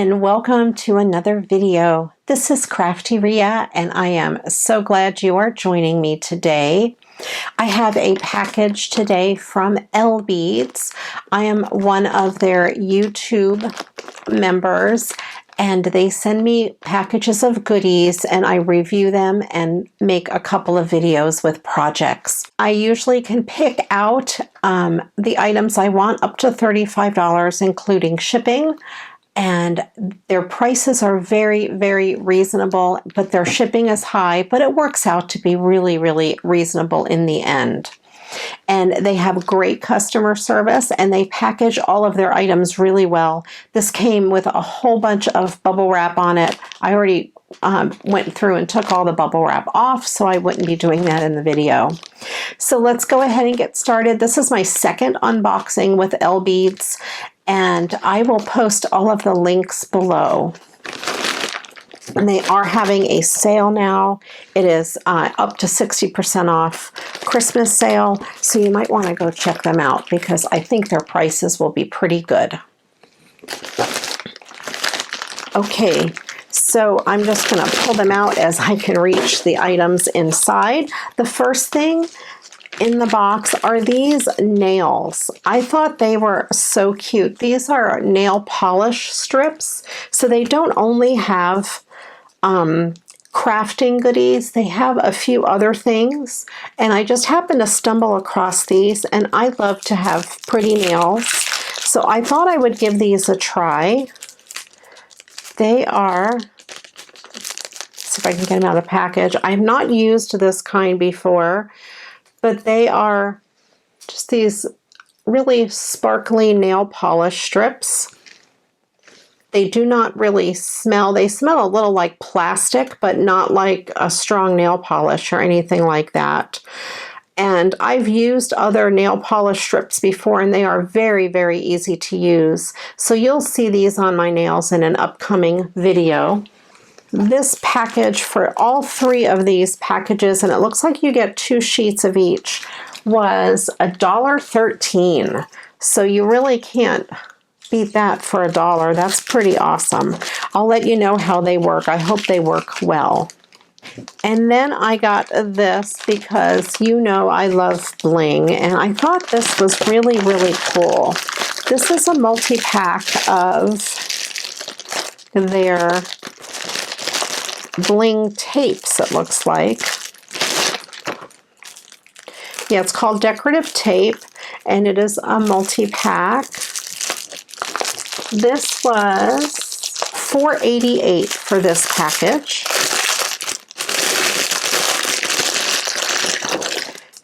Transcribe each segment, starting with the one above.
and welcome to another video. This is Crafty Ria and I am so glad you are joining me today. I have a package today from L Beads. I am one of their YouTube members and they send me packages of goodies and I review them and make a couple of videos with projects. I usually can pick out the items I want up to $35 including shipping. And their prices are very, very reasonable, but their shipping is high, but it works out to be really, really reasonable in the end. And they have great customer service and they package all of their items really well. This came with a whole bunch of bubble wrap on it. I already went through and took all the bubble wrap off, so I wouldn't be doing that in the video. So let's go ahead and get started. This is my second unboxing with L Beads. And I will post all of the links below. And they are having a sale now. It is up to 60% off Christmas sale. So you might want to go check them out because I think their prices will be pretty good. Okay, so I'm just going to pull them out as I can reach the items inside. The first thing in the box are these nails. I thought they were so cute. These are nail polish strips. So they don't only have crafting goodies, they have a few other things. And I just happened to stumble across these and I love to have pretty nails. So I thought I would give these a try. They are, let's see if I can get them out of the package. I have not used this kind before. But they are just these really sparkly nail polish strips. They do not really smell. They smell a little like plastic, but not like a strong nail polish or anything like that. And I've used other nail polish strips before and they are very, very easy to use. So you'll see these on my nails in an upcoming video. This package for all three of these packages, and it looks like you get 2 sheets of each, was $1.13. So you really can't beat that for $1. That's pretty awesome. I'll let you know how they work. I hope they work well. And then I got this because you know I love bling, and I thought this was really, really cool. This is a multi-pack of their bling tapes, it looks like. Yeah, it's called Decorative Tape, and it is a multi-pack. This was $4.88 for this package.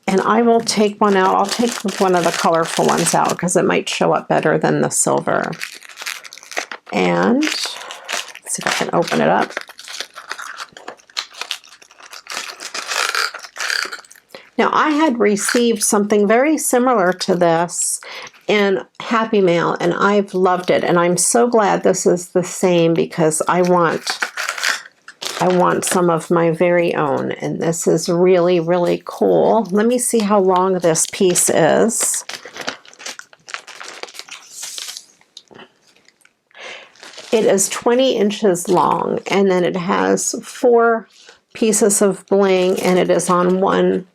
And I will take one out. I'll take one of the colorful ones out because it might show up better than the silver. And let's see if I can open it up. Now, I had received something very similar to this in Happy Mail, and I've loved it. And I'm so glad this is the same because I want some of my very own. And this is really, really cool. Let me see how long this piece is. It is 20 inches long, and then it has 4 pieces of bling, and it is on one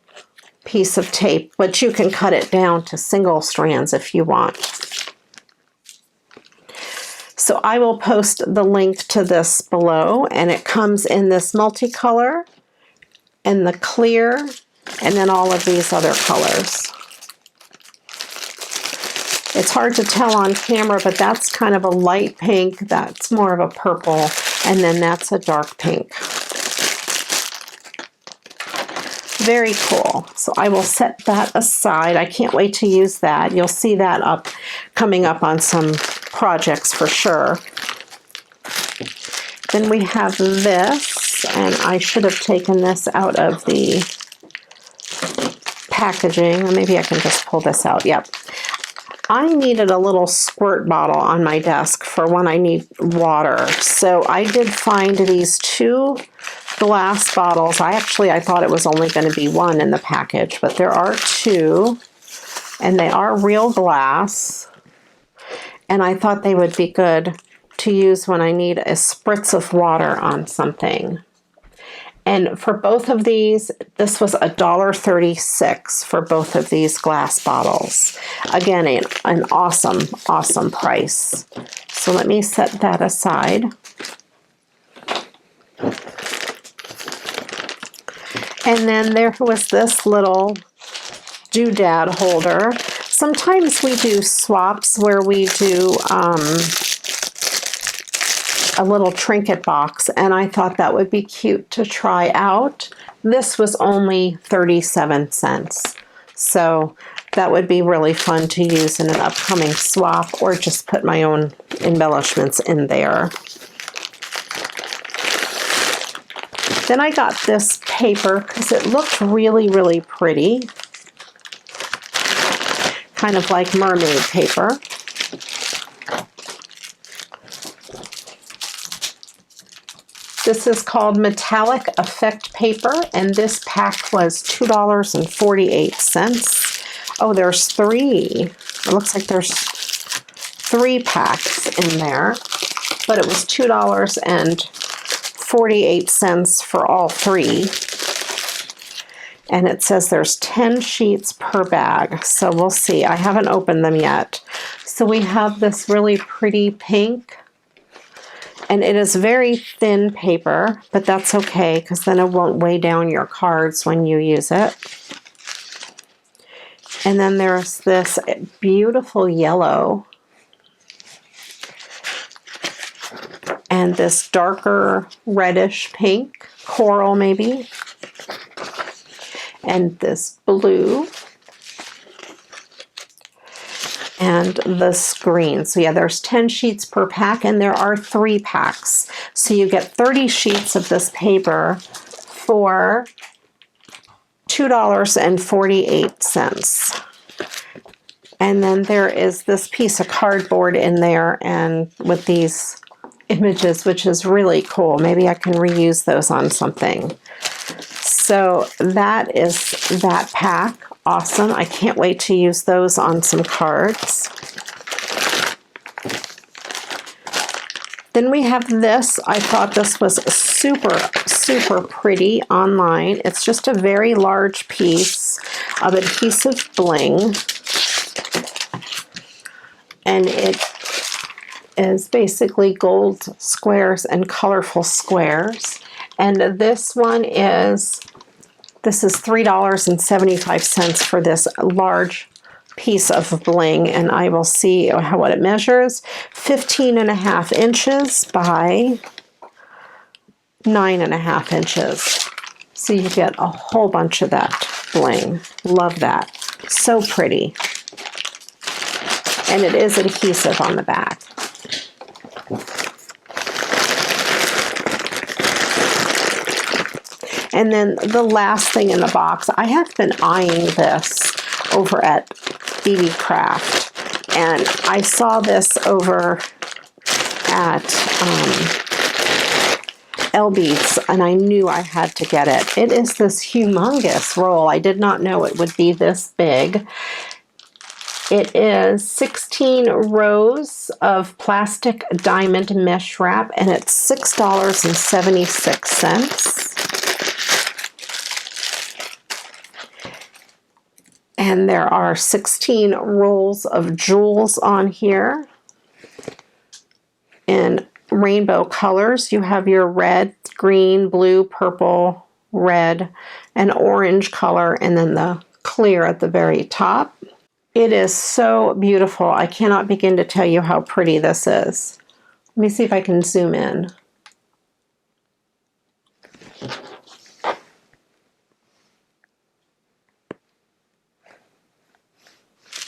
piece of tape, but you can cut it down to single strands if you want. So I will post the link to this below, and it comes in this multicolor and the clear and then all of these other colors. It's hard to tell on camera, but that's kind of a light pink, that's more of a purple, and then that's a dark pink. Very cool. So I will set that aside. I can't wait to use that. You'll see that coming up on some projects for sure. Then we have this, and I should have taken this out of the packaging. Maybe I can just pull this out. Yep. I needed a little squirt bottle on my desk for when I need water. So I did find these 2 glass bottles. I thought it was only going to be 1 in the package, but there are 2, and they are real glass. And I thought they would be good to use when I need a spritz of water on something. And for both of these, this was $1.36 for both of these glass bottles. Again, an awesome, awesome price. So let me set that aside. And then there was this little Doodad Holder. Sometimes we do swaps where we do a little trinket box, and I thought that would be cute to try out. This was only 37 cents. So that would be really fun to use in an upcoming swap, or just put my own embellishments in there. Then I got this paper because it looked really, really pretty. Kind of like mermaid paper. This is called Metallic Effect Paper, and this pack was $2.48. Oh, there's 3. It looks like there's 3 packs in there, but it was $2.48 for all 3. And it says there's 10 sheets per bag, so we'll see. I haven't opened them yet. So we have this really pretty pink. And it is very thin paper, but that's okay because then it won't weigh down your cards when you use it. And then there's this beautiful yellow. And this darker reddish pink, coral maybe. And this blue. And this green. So yeah, there's 10 sheets per pack, and there are 3 packs. So you get 30 sheets of this paper for $2.48. And then there is this piece of cardboard in there, and with these images, which is really cool. Maybe I can reuse those on something. So that is that pack. Awesome. I can't wait to use those on some cards. Then we have this. I thought this was super, super pretty online. It's just a very large piece of Adhesive Bling. And it is basically gold squares and colorful squares. And this one is... This is $3.75 for this large piece of bling, and I will see what it measures. 15.5 inches by 9.5 inches. So you get a whole bunch of that bling. Love that. So pretty. And it is adhesive on the back. And then the last thing in the box, I have been eyeing this over at BB Craft, and I saw this over at L-Beats, and I knew I had to get it. It is this humongous roll. I did not know it would be this big. It is 16 rows of plastic diamond mesh wrap, and it's $6.76. And there are 16 rolls of jewels on here in rainbow colors. You have your red, green, blue, purple, red, and orange color, and then the clear at the very top. It is so beautiful. I cannot begin to tell you how pretty this is. Let me see if I can zoom in.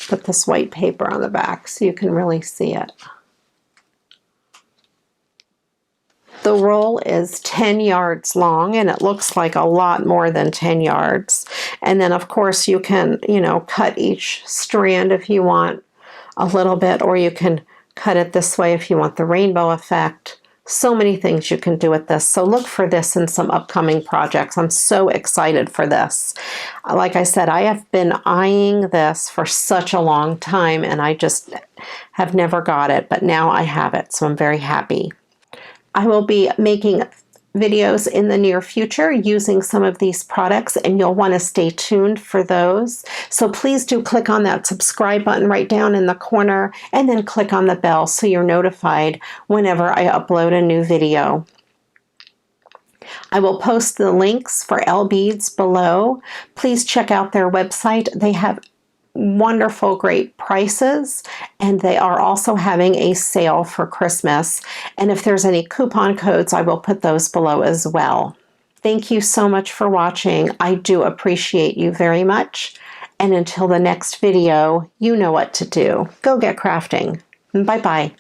Put this white paper on the back so you can really see it. The roll is 10 yards long, and it looks like a lot more than 10 yards. And then of course you can, cut each strand if you want a little bit, or you can cut it this way if you want the rainbow effect, So many things you can do with this. So look for this in some upcoming projects. I'm so excited for this. Like I said, I have been eyeing this for such a long time and I just have never got it, but now I have it. So I'm very happy. I will be making videos in the near future using some of these products, and you'll want to stay tuned for those. So please do click on that subscribe button right down in the corner and then click on the bell so you're notified whenever I upload a new video. I will post the links for L Beads below. Please check out their website. They have wonderful, great prices, and they are also having a sale for Christmas. And if there's any coupon codes, I will put those below as well. Thank you so much for watching. I do appreciate you very much. And until the next video, you know what to do. Go get crafting. Bye-bye.